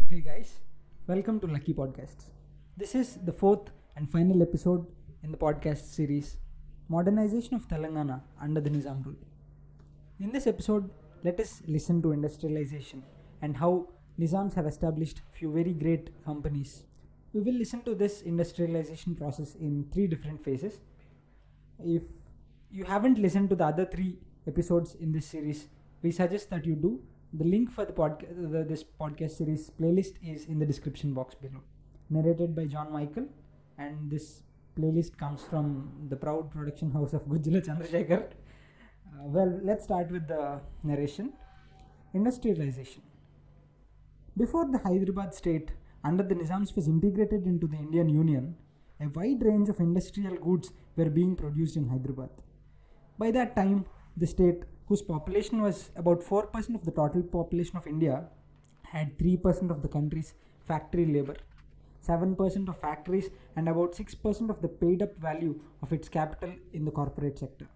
Hey guys, welcome to Lucky Podcasts. This is the fourth and final episode in the podcast series Modernization of Telangana under the Nizam rule. In this episode, let us listen to industrialization and how Nizams have established few very great companies. We will listen to this industrialization process in three different phases. If you haven't listened to the other three episodes in this series, we suggest that you do. The link for this podcast series playlist is in the description box below. Narrated by John Michael, and this playlist comes from the proud production house of Gujjula, Chandra, Shekar. Let's start with the narration. Industrialization. Before the Hyderabad State under the Nizams was integrated into the Indian Union, a wide range of industrial goods were being produced in Hyderabad. By that time, the state, whose population was about 4% of the total population of India, had 3% of the country's factory labor, 7% of factories, and about 6% of the paid up value of its capital in the corporate sector.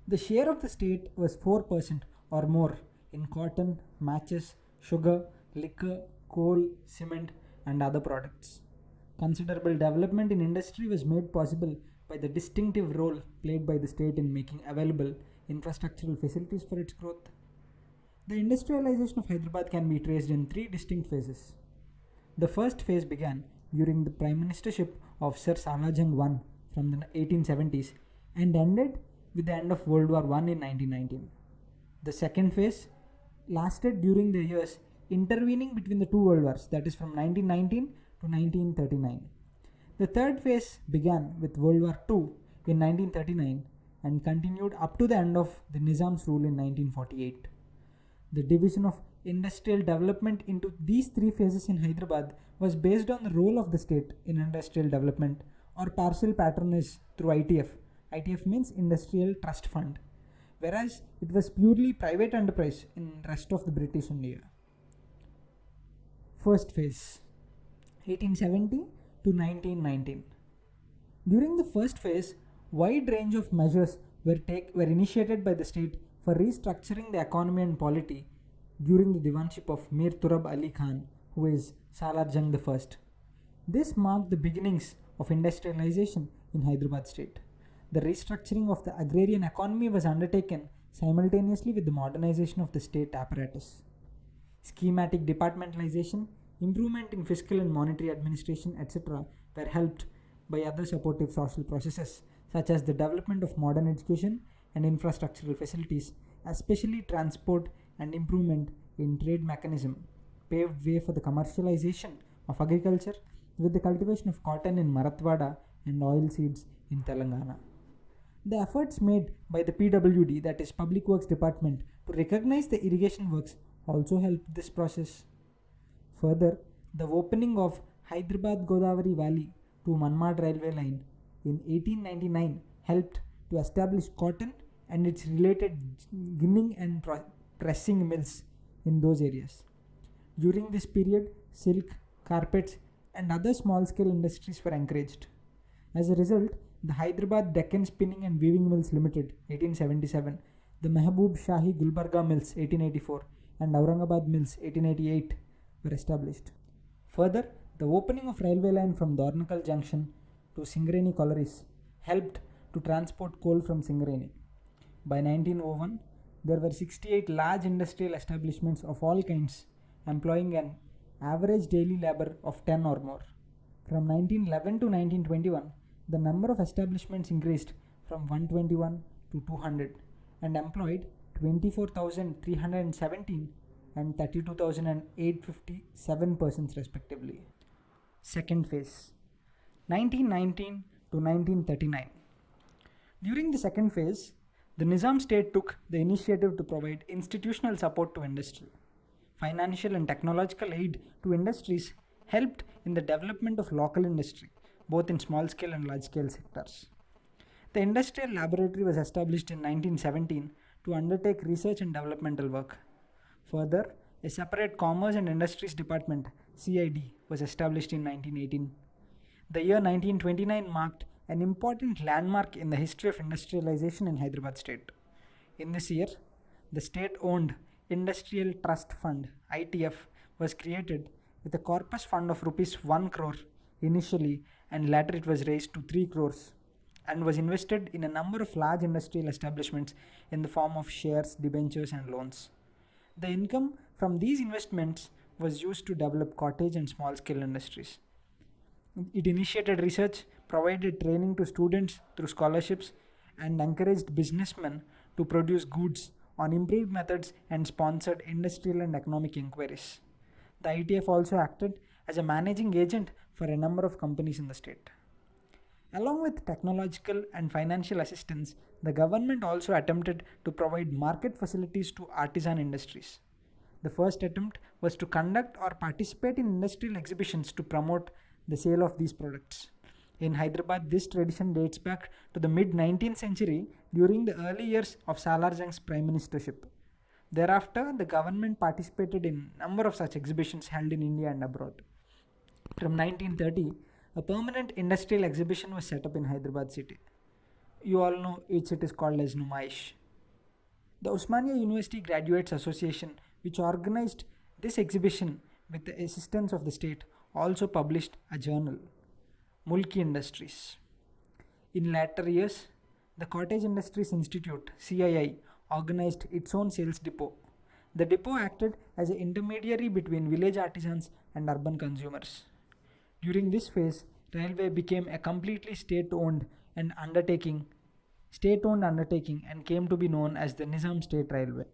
The share of the state was 4% or more in cotton, matches, sugar, liquor, coal, cement, and other products. Considerable development in industry was made possible by the distinctive role played by the state in making available infrastructural facilities for its growth. The industrialization of Hyderabad can be traced in three distinct phases. The first phase began during the Prime Ministership of Sir Salar Jung I from the 1870s and ended with the end of World War I in 1919. The second phase lasted during the years intervening between the two world wars, that is from 1919 to 1939. The third phase began with World War II in 1939 and continued up to the end of the Nizam's rule in 1948. The division of industrial development into these three phases in Hyderabad was based on the role of the state in industrial development or partial patronage through ITF. ITF means Industrial Trust Fund, whereas it was purely private enterprise in rest of the British India. First phase, 1870 to 1919. During the first phase, wide range of measures were initiated by the state for restructuring the economy and polity during the divanship of Mir Turab Ali Khan, who is Salar Jung I. This marked the beginnings of industrialization in Hyderabad state. The restructuring of the agrarian economy was undertaken simultaneously with the modernization of the state apparatus. Schematic departmentalization, improvement in fiscal and monetary administration, etc. were helped by other supportive social processes such as the development of modern education and infrastructural facilities, especially transport and improvement in trade mechanism, paved way for the commercialization of agriculture with the cultivation of cotton in Marathwada and oilseeds in Telangana. The efforts made by the PWD, that is Public Works Department, to recognize the irrigation works also helped this process. Further, the opening of Hyderabad Godavari Valley to Manmad railway line in 1899 helped to establish cotton and its related ginning and pressing mills in those areas. During this period, silk, carpets, and other small-scale industries were encouraged. As a result, the Hyderabad Deccan Spinning and Weaving Mills Limited, 1877, the Mehboob Shahi Gulbarga Mills, 1884, and Aurangabad Mills, 1888, were established. Further, the opening of railway line from Dornakal Junction to Singareni Collieries helped to transport coal from Singareni. By 1901, there were 68 large industrial establishments of all kinds employing an average daily labor of 10 or more. From 1911 to 1921, the number of establishments increased from 121 to 200 and employed 24,317 and 32,857 persons respectively. Second phase, 1919 to 1939. During the second phase, the Nizam state took the initiative to provide institutional support to industry. Financial and technological aid to industries helped in the development of local industry, both in small scale and large scale sectors. The Industrial Laboratory was established in 1917 to undertake research and developmental work. Further, a separate Commerce and Industries Department, CID, was established in 1918. The year 1929 marked an important landmark in the history of industrialization in Hyderabad state. In this year, the state-owned Industrial Trust Fund (ITF) was created with a corpus fund of rupees 1 crore initially, and later it was raised to 3 crores and was invested in a number of large industrial establishments in the form of shares, debentures, and loans. The income from these investments was used to develop cottage and small scale industries. It initiated research, provided training to students through scholarships, and encouraged businessmen to produce goods on improved methods and sponsored industrial and economic inquiries. The ITF also acted as a managing agent for a number of companies in the state. Along with technological and financial assistance, the government also attempted to provide market facilities to artisan industries. The first attempt was to conduct or participate in industrial exhibitions to promote the sale of these products. In Hyderabad, this tradition dates back to the mid 19th century during the early years of Salar Jung's prime ministership. Thereafter, the government participated in a number of such exhibitions held in India and abroad. From 1930, a permanent industrial exhibition was set up in Hyderabad city. You all know which it is called as Numaish. The Osmania University Graduates Association, which organized this exhibition with the assistance of the state, also published a journal, Mulki Industries. In later years, the Cottage Industries Institute (CII) organized its own sales depot. The depot acted as an intermediary between village artisans and urban consumers. During this phase, railway became a completely undertaking and came to be known as the Nizam State Railway.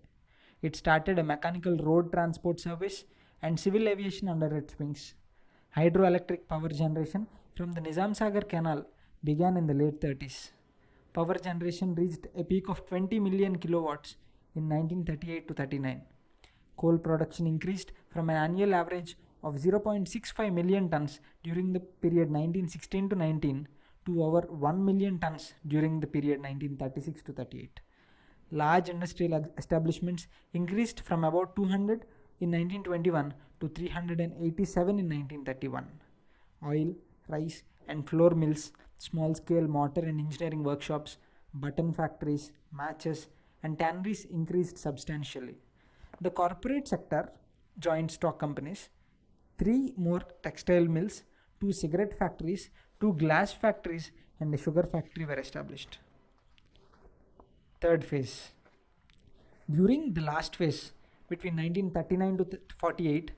It started a mechanical road transport service and civil aviation under its wings. Hydroelectric power generation from the Nizam Sagar Canal began in the late 30s. Power generation reached a peak of 20 million kilowatts in 1938 to 39. Coal production increased from an annual average of 0.65 million tons during the period 1916 to 19 to over 1 million tons during the period 1936 to 38. Large industrial establishments increased from about 200 in 1921 to 387 in 1931. Oil, rice, and flour mills, small-scale mortar and engineering workshops, button factories, matches, and tanneries increased substantially. The corporate sector joined stock companies, 3 more textile mills, 2 cigarette factories, 2 glass factories, and a sugar factory were established. Third phase. During the last phase, between 1939 to 48,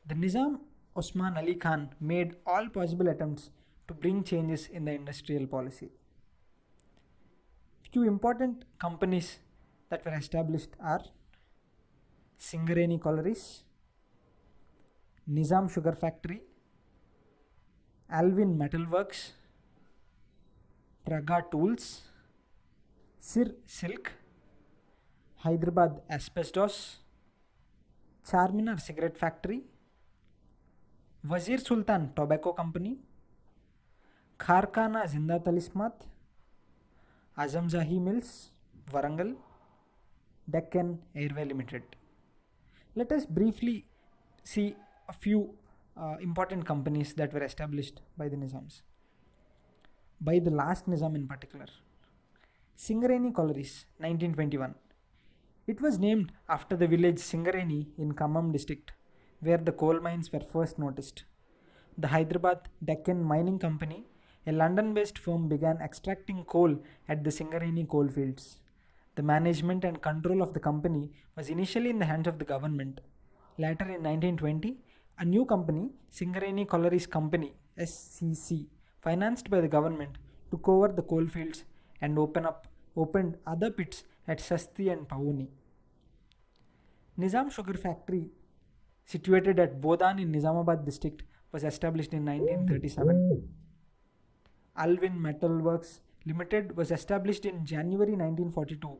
the Nizam Osman Ali Khan made all possible attempts to bring changes in the industrial policy. Few important companies that were established are Singareni Collieries, Nizam Sugar Factory, Alvin Metal Works, Praga Tools, Sir Silk, Hyderabad Asbestos, Charminar Cigarette Factory, Wazir Sultan Tobacco Company, Kharkhana Zinda Tilismath, Azam Jahi Mills, Warangal, Deccan Airway Limited. Let us briefly see a few important companies that were established by the Nizams. By the last Nizam in particular. Singareni Collieries, 1921. It was named after the village Singareni in Khammam district, where the coal mines were first noticed. The Hyderabad Deccan Mining Company, a London-based firm, began extracting coal at the Singareni coal fields. The management and control of the company was initially in the hands of the government. Later in 1920, a new company, Singareni Collieries Company (SCC), financed by the government, took over the coal fields and opened other pits at Sasti and Pavuni. Nizam Sugar Factory, situated at Bodan in Nizamabad district, was established in 1937. Alvin Metal Works Limited was established in January 1942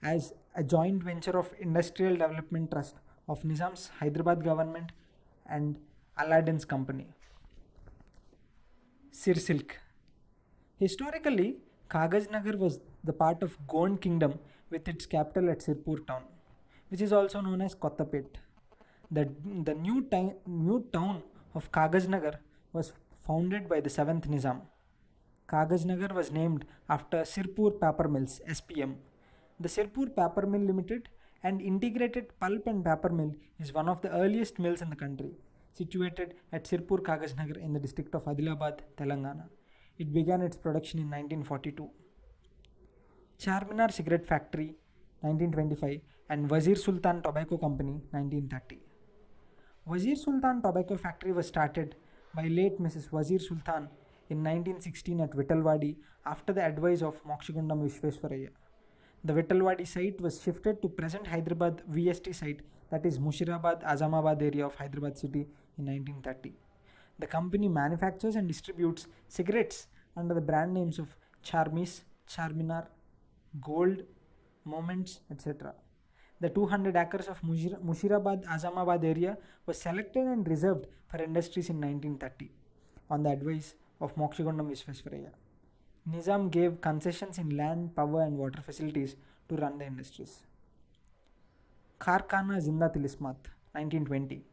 as a joint venture of Industrial Development Trust of Nizam's Hyderabad government and Aladdin's company. Sir Silk. Historically, Kagajnagar was the part of Gond kingdom with its capital at Sirpur town, which is also known as Kottapet. The new town of Kagajnagar was founded by the 7th Nizam. Kagajnagar was named after Sirpur Paper Mills (SPM). The Sirpur Paper Mill Limited and integrated pulp and paper mill is one of the earliest mills in the country, situated at Sirpur Kagaznagar in the district of Adilabad, Telangana. It began its production in 1942. Charminar Cigarette Factory, 1925, and Wazir Sultan Tobacco Company, 1930. Wazir Sultan Tobacco Factory was started by late Mrs. Wazir Sultan in 1916 at Vittalwadi after the advice of Mokshagundam Vishweswaraya. The Vittalwadi site was shifted to present Hyderabad VST site, that is Mushirabad Azamabad area of Hyderabad city, in 1930. The company manufactures and distributes cigarettes under the brand names of Charmis, Charminar, Gold, Moments, etc. The 200 acres of Mushirabad Azamabad area was selected and reserved for industries in 1930 on the advice of Mokshagundam Vishweswaraya. Nizam gave concessions in land, power and water facilities to run the industries. Karkhana Zinda Tilismath, 1920.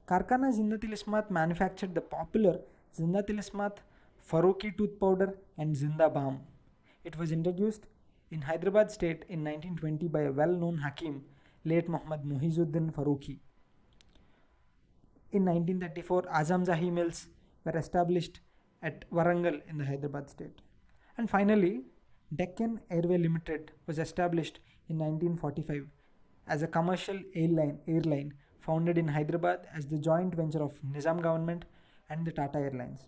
Karkhana Zinda Tilismath manufactured the popular Zinda Tilismath, Farooqi tooth powder and Zinda balm. It was introduced in Hyderabad State in 1920 by a well-known Hakim, late Muhammad Muhizuddin Farooqi. In 1934, Azam Zahi mills were established at Warangal in the Hyderabad State. And finally, Deccan Airway Limited was established in 1945 as a commercial airline founded in Hyderabad as the joint venture of Nizam government and the Tata Airlines.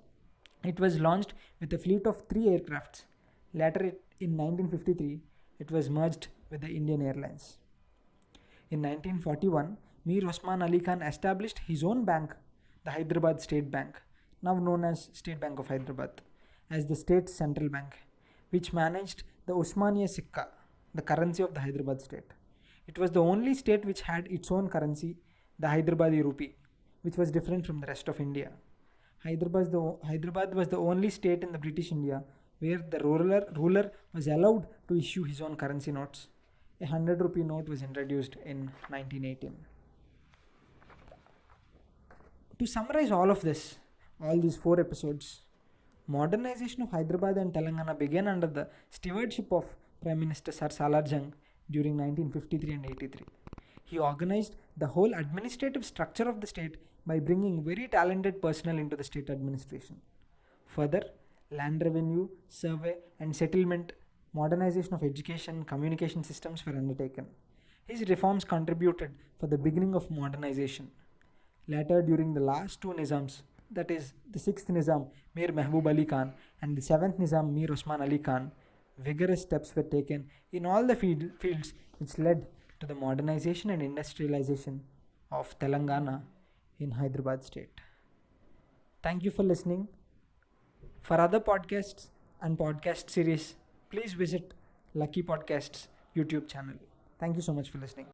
It was launched with a fleet of 3 aircrafts. Later, in 1953, it was merged with the Indian Airlines. In 1941, Mir Osman Ali Khan established his own bank, the Hyderabad State Bank, now known as State Bank of Hyderabad, as the state's central bank, which managed the Osmania Sikka, the currency of the Hyderabad state. It was the only state which had its own currency, the Hyderabadi rupee, which was different from the rest of India. Hyderabad was the only state in the British India where the ruler was allowed to issue his own currency notes. A 100 rupee note was introduced in 1918. To summarize all of this, all these 4 episodes, modernization of Hyderabad and Telangana began under the stewardship of Prime Minister Sir Salar Jung during 1953 and 83. He organized the whole administrative structure of the state by bringing very talented personnel into the state administration. Further, land revenue, survey and settlement, modernization of education, communication systems were undertaken. His reforms contributed for the beginning of modernization. Later, during the last 2 Nizams, that is the 6th Nizam Mir Mehboob Ali Khan and the 7th Nizam Mir Osman Ali Khan, vigorous steps were taken in all the fields which led to the modernization and industrialization of Telangana in Hyderabad state. Thank you for listening. For other podcasts and podcast series, please visit Lucky Podcasts YouTube channel. Thank you so much for listening.